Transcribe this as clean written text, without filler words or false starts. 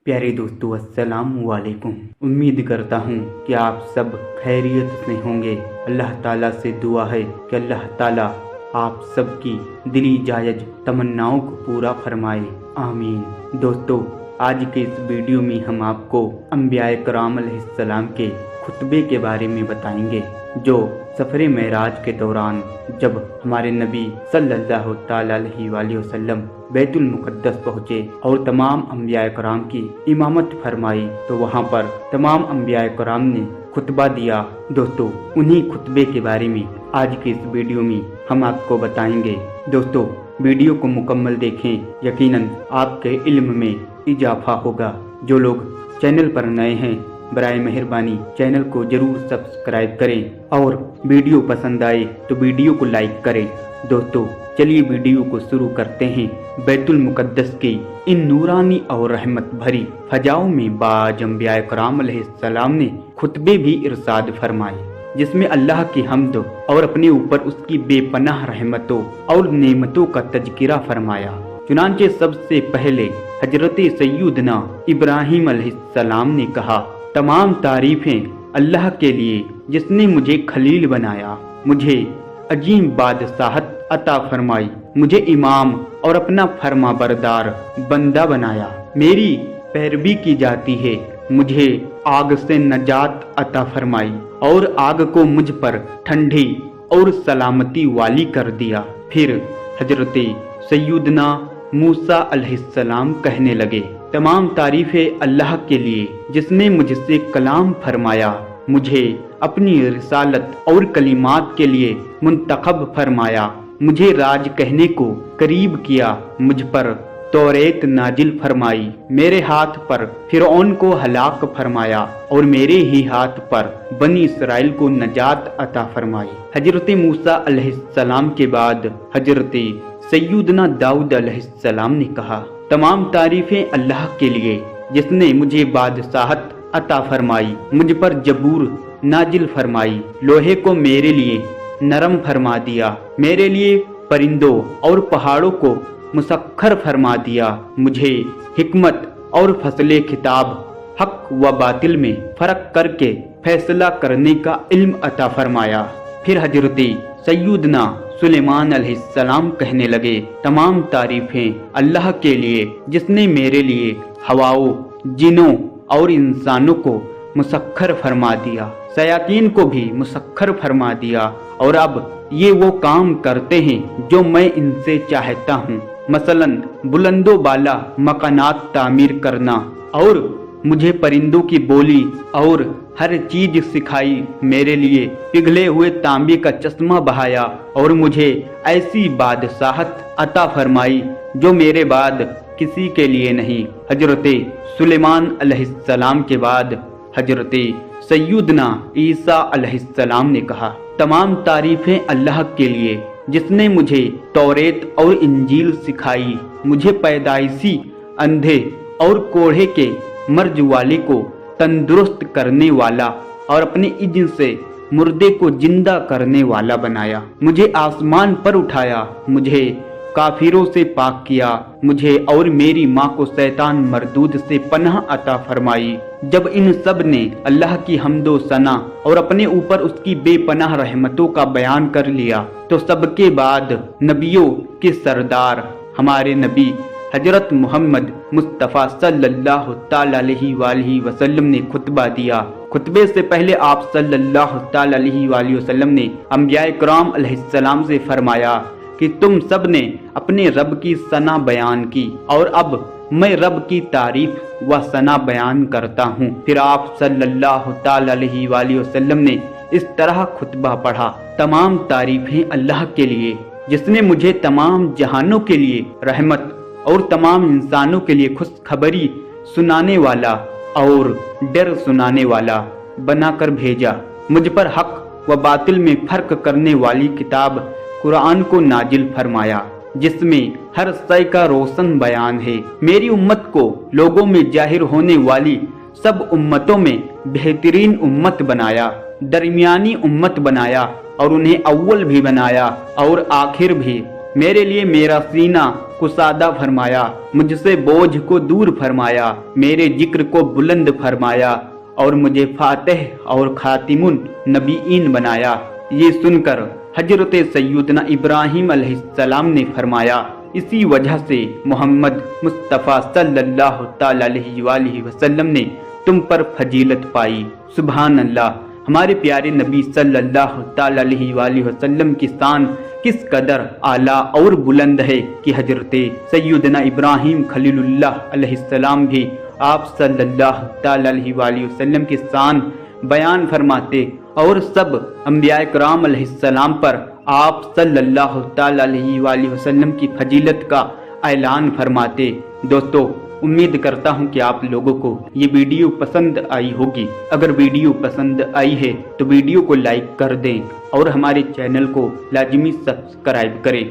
प्यारे दोस्तों, अस्सलाम वालेकुम। उम्मीद करता हूँ कि आप सब खैरियत से होंगे। अल्लाह ताला से दुआ है कि अल्लाह ताला आप सबकी दिली जायज तमन्नाओं को पूरा फरमाए, आमीन। दोस्तों, आज के इस वीडियो में हम आपको अंबियाए कराम अलैहिस्सलाम के खुतबे के बारे में बताएंगे, जो सफ़र मेराज के दौरान जब हमारे नबी सल्लल्लाहु ताला अलैहि वसल्लम बैतुल मुक़द्दस पहुँचे और तमाम अंबियाए कराम की इमामत फरमाई, तो वहाँ पर तमाम अंबियाए कराम ने खुतबा दिया। दोस्तों, उन्हीं खुतबे के बारे में आज के इस वीडियो में हम आपको बताएंगे। दोस्तों, वीडियो को मुकम्मल देखें, यकीनन आपके इल्म में इजाफा होगा। जो लोग चैनल पर नए हैं, बराए मेहरबानी चैनल को जरूर सब्सक्राइब करें और वीडियो पसंद आए तो वीडियो को लाइक करें। दोस्तों, चलिए वीडियो को शुरू करते हैं। बैतुल मुक़द्दस की इन नूरानी और रहमत भरी फजाओं में बाज अंबियाए कराम अलैहिस्सलाम ने खुतबे भी इरशाद फरमाए, जिसमें अल्लाह की हम्द और अपने ऊपर उसकी बेपनाह रहमतों और नेमतों का तज़किरा फरमाया। चुनांचे सबसे पहले हजरत सैयदना इब्राहिम अलैहिस्सलाम ने कहा, तमाम तारीफें अल्लाह के लिए जिसने मुझे खलील बनाया, मुझे अजीम बादशाहत अता फरमाई, मुझे इमाम और अपना फरमा बरदार बंदा बनाया, मेरी पैरवी की जाती है, मुझे आग से नजात अता फरमाई और आग को मुझ पर ठंडी और सलामती वाली कर दिया। फिर हजरत सैयदना मूसा अलैहिस्सलाम कहने लगे, तमाम तारीफें अल्लाह के लिए जिसने मुझसे कलाम फरमाया, मुझे अपनी रिसालत और कलिमात के लिए मुंतखब फरमाया, मुझे राज कहने को करीब किया, मुझ पर तौरेत नाजिल फरमाई, मेरे हाथ पर फिरौन को हलाक फरमाया और मेरे ही हाथ पर बनी इसराइल को नजात अता फरमाई। हजरत मूसा अलैहिस्सलाम के बाद हजरत सैयदना दाऊद अलैहिस्सलाम ने कहा, तमाम तारीफें अल्लाह के लिए जिसने मुझे बादशाहत अता फरमाई, मुझ पर जबूर नाजिल फरमाई, लोहे को मेरे लिए नरम फरमा दिया, मेरे लिए परिंदों और पहाड़ों को मुसख्खर फरमा दिया, मुझे हिकमत और फसले खिताब हक व बातिल में फर्क करके फैसला करने का इल्म अता फरमाया। फिर हजरत सैयदना सुलेमान अलैहिस्सलाम कहने लगे, तमाम तारीफें अल्लाह के लिए जिसने मेरे लिए हवाओं, जिनों और इंसानों को मुसख्खर फरमा दिया, शयातीन को भी मुसख्खर फरमा दिया, और अब ये वो काम करते हैं जो मैं इनसे चाहता हूँ, मसलन बुलंदो बाला मकानात तामीर करना, और मुझे परिंदों की बोली और हर चीज सिखाई, मेरे लिए पिघले हुए तांबे का चश्मा बहाया, और मुझे ऐसी बादशाहत अता फरमाई जो मेरे बाद किसी के लिए नहीं। हजरत सुलेमान अलैहिस्सलाम के बाद हजरत सैयदना ईसा अलैहिस्सलाम ने कहा, तमाम तारीफें अल्लाह के लिए जिसने मुझे तौरेत और इंजील सिखाई, मुझे पैदाइशी अंधे और कोढ़े के मर्ज वाले को तंदुरुस्त करने वाला और अपने इज्न से मुर्दे को जिंदा करने वाला बनाया, मुझे आसमान पर उठाया, मुझे काफिरों से पाक किया, मुझे और मेरी माँ को शैतान मरदूद से पनाह अता फरमाई। जब इन सब ने अल्लाह की हम्दो सना और अपने ऊपर उसकी बेपनाह रहमतों का बयान कर लिया, तो सबके बाद नबियों के सरदार हमारे नबी हजरत मोहम्मद मुस्तफ़ा सल्लल्लाहु ताला अलैहि वसल्लम ने खुतबा दिया। खुतबे से पहले आप सल्लल्लाहु ताला अलैहि वसल्लम ने अंबियाए कराम अलैहिस्सलाम से फरमाया कि तुम सब ने अपने रब की सना बयान की, और अब मैं रब की तारीफ व सना बयान करता हूँ। फिर आप सल्लल्लाहु ताला अलैहि वसल्लम ने इस तरह खुतबा पढ़ा, तमाम तारीफें अल्लाह के लिए जिसने मुझे तमाम जहानों के लिए रहमत और तमाम इंसानों के लिए खुशखबरी सुनाने वाला और डर सुनाने वाला बनाकर भेजा, मुझ पर हक व बातिल में फर्क करने वाली किताब कुरान को नाजिल फरमाया, जिसमें हर शय का रोशन बयान है, मेरी उम्मत को लोगों में जाहिर होने वाली सब उम्मतों में बेहतरीन उम्मत बनाया, दरमियानी उम्मत बनाया, और उन्हें अव्वल भी बनाया और आखिर भी, میرے لیے میرا سینہ کشادہ فرمایا، مجھ سے بوجھ کو دور فرمایا، میرے ذکر کو بلند فرمایا اور مجھے فاتح اور خاتم النبیین بنایا۔ یہ سن کر حضرت سیدنا ابراہیم علیہ السلام نے فرمایا، اسی وجہ سے محمد مصطفیٰ صلی اللہ تعالی علیہ وآلہ وسلم نے تم پر فضیلت پائی۔ سبحان اللہ، ہمارے پیارے نبی صلی اللہ تعالی علیہ وآلہ وسلم کی شان کس قدر اعلیٰ اور بلند ہے کہ حضرت سیدنا ابراہیم خلیل اللہ علیہ السلام بھی آپ صلی اللہ تعالی علیہ وآلہ وسلم کی شان بیان فرماتے اور سب انبیاء کرام علیہ السلام پر آپ صلی اللہ تعالی علیہ وآلہ وسلم کی فضیلت کا اعلان فرماتے۔ دوستو، امید کرتا ہوں کہ آپ لوگوں کو یہ ویڈیو پسند آئی ہوگی۔ اگر ویڈیو پسند آئی ہے تو ویڈیو کو لائک کر دیں اور ہمارے چینل کو لازمی سبسکرائب کریں۔